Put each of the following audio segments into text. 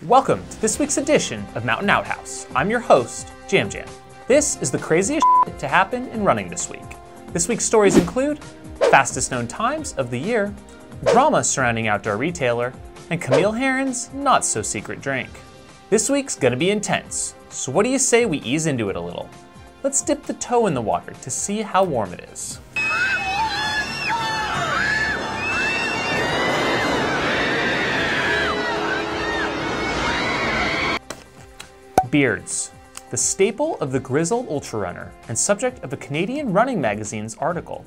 Welcome to this week's edition of Mountain Outhouse. I'm your host, Jam Jam. This is the craziest shit to happen in running this week. This week's stories include fastest known times of the year, drama surrounding Outdoor Retailer, and Camille Herron's not so secret drink. This week's gonna be intense, so what do you say we ease into it a little? Let's dip the toe in the water to see how warm it is. Beards, the staple of the grizzled ultrarunner and subject of a Canadian running magazine's article.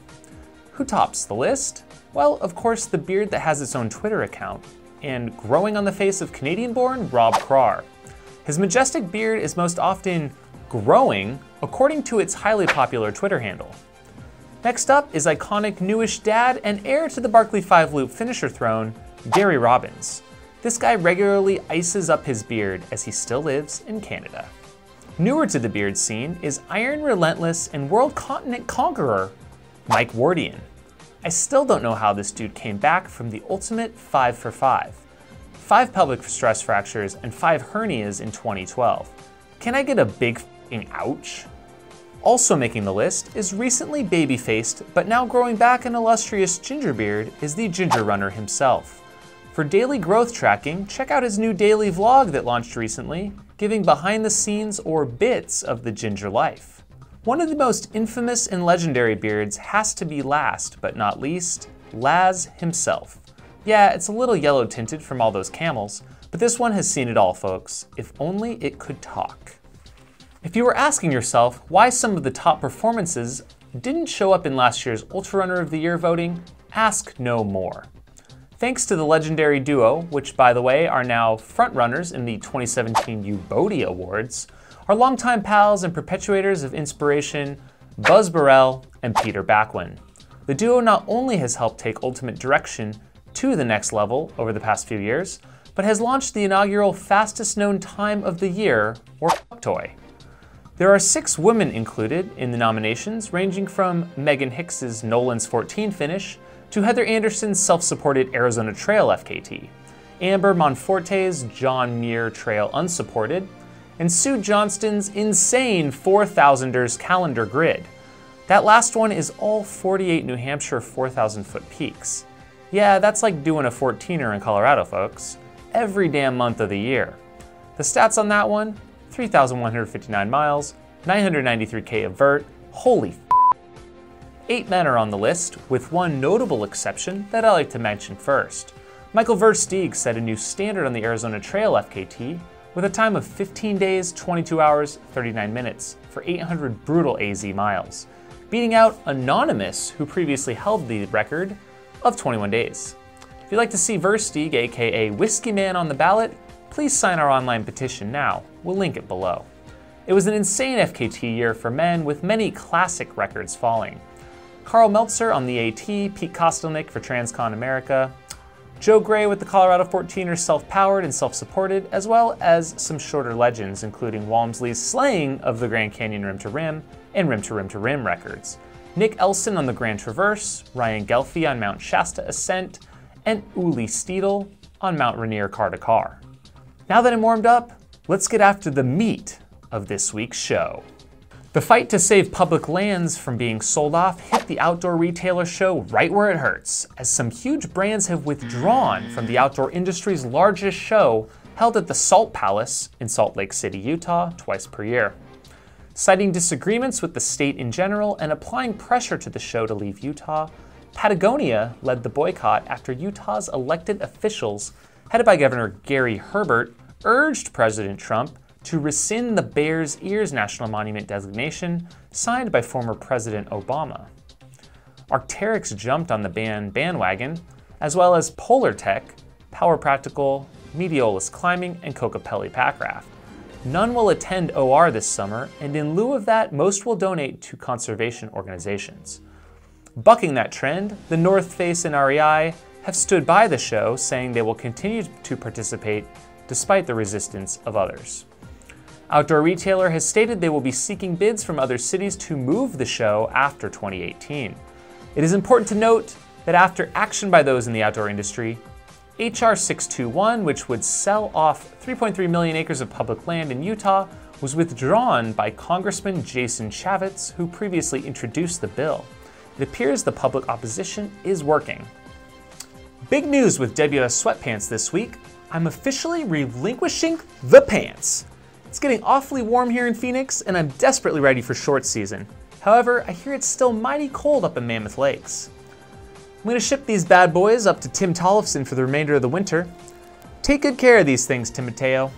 Who tops the list? Well, of course, the beard that has its own Twitter account, and growing on the face of Canadian-born Rob Krar. His majestic beard is most often growing, according to its highly popular Twitter handle. Next up is iconic newish dad and heir to the Barkley 5-loop finisher throne, Gary Robbins. This guy regularly ices up his beard as he still lives in Canada. Newer to the beard scene is Iron Relentless and World Continent Conqueror, Mike Wardian. I still don't know how this dude came back from the ultimate 5 for 5. 5 pelvic stress fractures and 5 hernias in 2012. Can I get a big f***ing ouch? Also making the list is recently baby-faced, but now growing back an illustrious ginger beard is the Ginger Runner himself. For daily growth tracking, check out his new daily vlog that launched recently, giving behind the scenes or bits of the ginger life. One of the most infamous and legendary beards has to be last but not least, Laz himself. Yeah, it's a little yellow tinted from all those camels, but this one has seen it all, folks. If only it could talk. If you were asking yourself why some of the top performances didn't show up in last year's Ultra Runner of the Year voting, ask no more. Thanks to the legendary duo, which by the way are now frontrunners in the 2017 U-Bodie Awards, are longtime pals and perpetuators of inspiration, Buzz Burrell and Peter Backwin. The duo not only has helped take Ultimate Direction to the next level over the past few years, but has launched the inaugural fastest known time of the year, or toy. There are 6 women included in the nominations, ranging from Megan Hicks's Nolan's 14 finish, to Heather Anderson's self-supported Arizona Trail FKT, Amber Monforte's John Muir Trail Unsupported, and Sue Johnston's insane 4,000ers calendar grid. That last one is all 48 New Hampshire 4,000-foot peaks. Yeah, that's like doing a 14er in Colorado, folks. Every damn month of the year. The stats on that one, 3,159 miles, 993K of vert, holy 8 men are on the list, with one notable exception that I like to mention first. Michael Versteeg set a new standard on the Arizona Trail FKT with a time of 15 days, 22 hours, 39 minutes for 800 brutal AZ miles, beating out Anonymous, who previously held the record of 21 days. If you'd like to see Versteeg, aka Whiskey Man, on the ballot, please sign our online petition now. We'll link it below. It was an insane FKT year for men, with many classic records falling. Carl Meltzer on the AT, Pete Kostelnick for Transcon America, Joe Gray with the Colorado 14er self-powered and self-supported, as well as some shorter legends, including Walmsley's slaying of the Grand Canyon Rim to Rim and Rim to Rim to Rim records, Nick Elson on the Grand Traverse, Ryan Gelfie on Mount Shasta Ascent, and Uli Steedle on Mount Rainier Car to Car. Now that I'm warmed up, let's get after the meat of this week's show. The fight to save public lands from being sold off hit the Outdoor Retailer show right where it hurts, as some huge brands have withdrawn from the outdoor industry's largest show, held at the Salt Palace in Salt Lake City, Utah, twice per year. Citing disagreements with the state in general and applying pressure to the show to leave Utah, Patagonia led the boycott after Utah's elected officials, headed by Governor Gary Herbert, urged President Trump to rescind the Bears Ears National Monument designation signed by former President Obama. Arc'teryx jumped on the bandwagon, as well as Polar Tech, Power Practical, Meteolus Climbing, and Kokopelli Packraft. None will attend OR this summer, and in lieu of that, most will donate to conservation organizations. Bucking that trend, the North Face and REI have stood by the show, saying they will continue to participate despite the resistance of others. Outdoor Retailer has stated they will be seeking bids from other cities to move the show after 2018. It is important to note that after action by those in the outdoor industry, HR 621, which would sell off 3.3 million acres of public land in Utah, was withdrawn by Congressman Jason Chavez, who previously introduced the bill. It appears the public opposition is working. Big news with Deb US Sweatpants this week. I'm officially relinquishing the pants. It's getting awfully warm here in Phoenix, and I'm desperately ready for shorts season. However, I hear it's still mighty cold up in Mammoth Lakes. I'm gonna ship these bad boys up to Tim Tollefson for the remainder of the winter. Take good care of these things, Timoteo.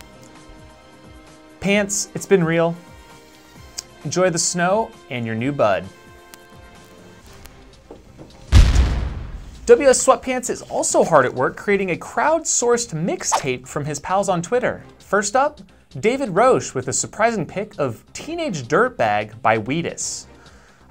Pants, it's been real. Enjoy the snow and your new bud. WS Sweatpants is also hard at work creating a crowdsourced mixtape from his pals on Twitter. First up, David Roche with a surprising pic of Teenage Dirtbag by Wheatus.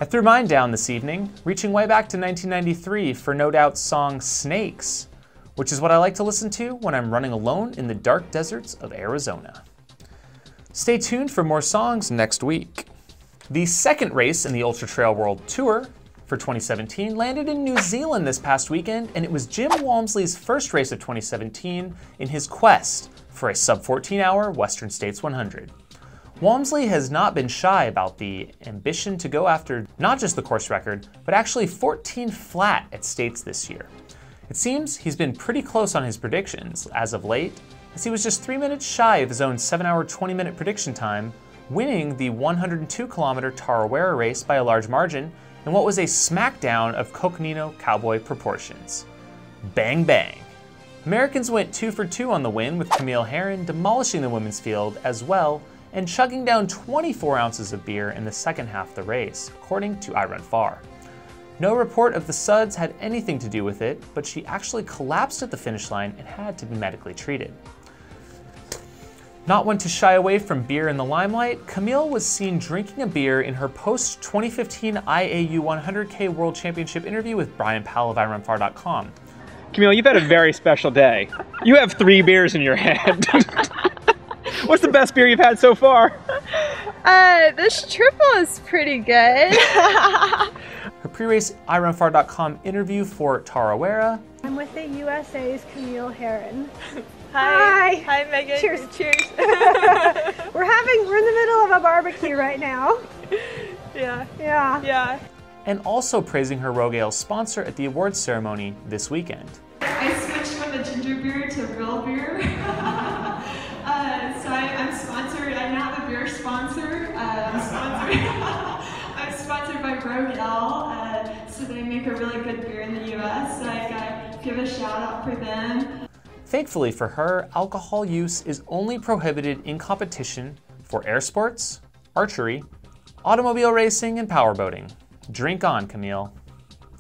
I threw mine down this evening, reaching way back to 1993 for No Doubt's song Snakes, which is what I like to listen to when I'm running alone in the dark deserts of Arizona. Stay tuned for more songs next week. The second race in the Ultra Trail World Tour for 2017 landed in New Zealand this past weekend, and it was Jim Walmsley's first race of 2017 in his quest for a sub-14-hour Western States 100. Walmsley has not been shy about the ambition to go after not just the course record, but actually 14 flat at States this year. It seems he's been pretty close on his predictions as of late, as he was just 3 minutes shy of his own 7-hour 20-minute prediction time, winning the 102-kilometer Tarawera race by a large margin in what was a smackdown of Coconino Cowboy proportions. Bang bang. Americans went 2 for 2 on the win, with Camille Herron demolishing the women's field as well and chugging down 24 ounces of beer in the second half of the race, according to I Run Far. No report of the suds had anything to do with it, but she actually collapsed at the finish line and had to be medically treated. Not one to shy away from beer in the limelight, Camille was seen drinking a beer in her post-2015 IAU 100K World Championship interview with Brian Powell of iRunFar.com. Camille, you've had a very special day. You have 3 beers in your hand. What's the best beer you've had so far? This triple is pretty good. Her pre-race iRunFar.com interview for Tarawera. I'm with the USA's Camille Herron. Hi. Hi, Megan. Cheers. Cheers. We're in the middle of a barbecue right now. Yeah. And also praising her Rogue Ale sponsor at the awards ceremony this weekend. I switched from a ginger beer to real beer. So I'm sponsored. I now have a beer sponsor. I'm sponsored by Rogue Ale. So they make a really good beer in the US. So I gotta give a shout out for them. Thankfully for her, alcohol use is only prohibited in competition for air sports, archery, automobile racing, and powerboating. Drink on, Camille.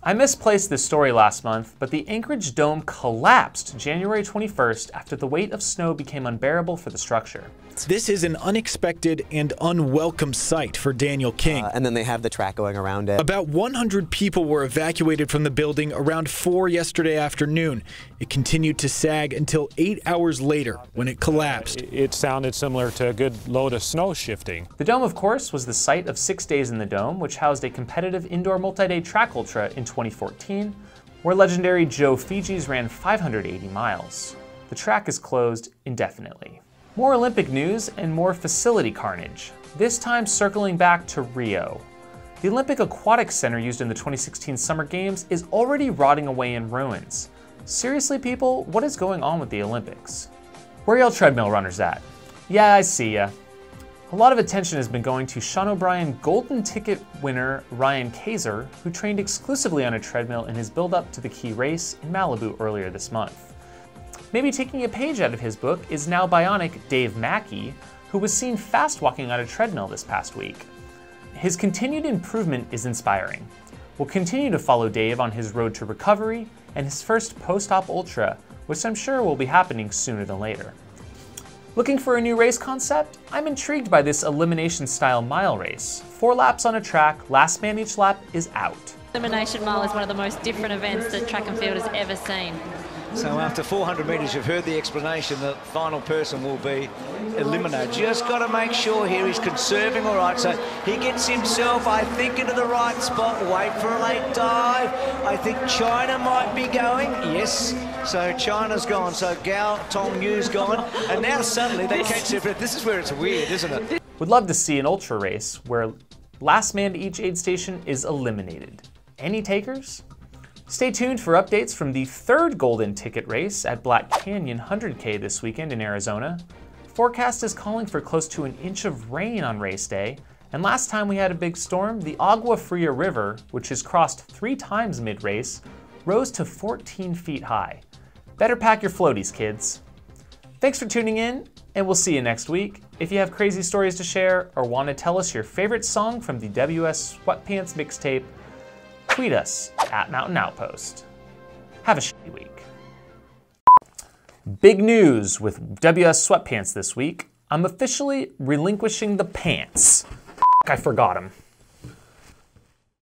I misplaced this story last month, but the Anchorage Dome collapsed January 21st after the weight of snow became unbearable for the structure. This is an unexpected and unwelcome sight for Daniel King. And then they have the track going around it. About 100 people were evacuated from the building around 4 yesterday afternoon. It continued to sag until 8 hours later when it collapsed. It sounded similar to a good load of snow shifting. The Dome, of course, was the site of 6 Days in the Dome, which housed a competitive indoor multi-day track ultra in 2014, where legendary Joe Figes ran 580 miles. The track is closed indefinitely. More Olympic news and more facility carnage, this time circling back to Rio. The Olympic Aquatic Center used in the 2016 Summer Games is already rotting away in ruins. Seriously, people, what is going on with the Olympics? Where are y'all treadmill runners at? Yeah, I see ya. A lot of attention has been going to Sean O'Brien Golden Ticket winner Ryan Kaiser, who trained exclusively on a treadmill in his build-up to the key race in Malibu earlier this month. Maybe taking a page out of his book is now bionic Dave Mackey, who was seen fast walking on a treadmill this past week. His continued improvement is inspiring. We'll continue to follow Dave on his road to recovery and his first post-op ultra, which I'm sure will be happening sooner than later. Looking for a new race concept? I'm intrigued by this elimination style mile race. 4 laps on a track, last man each lap is out. Elimination mile is one of the most different events that track and field has ever seen. So after 400 metres, you've heard the explanation. The final person will be eliminated. Just got to make sure here he's conserving all right. So he gets himself, I think, into the right spot. Wait for a late dive. I think China might be going. Yes. So China's gone. So Gao Tongyu's gone. And now suddenly they catch their breath. This is where it's weird, isn't it? Would love to see an ultra race where last man to each aid station is eliminated. Any takers? Stay tuned for updates from the third golden ticket race at Black Canyon 100K this weekend in Arizona. Forecast is calling for close to an inch of rain on race day, and last time we had a big storm, the Agua Fria River, which has crossed 3 times mid-race, rose to 14 feet high. Better pack your floaties, kids. Thanks for tuning in, and we'll see you next week. If you have crazy stories to share or want to tell us your favorite song from the Deb US Sweatpants mixtape, tweet us at Mountain Outpost. Have a shitty week. Big news with Deb US Sweatpants this week. I'm officially relinquishing the pants. I forgot them.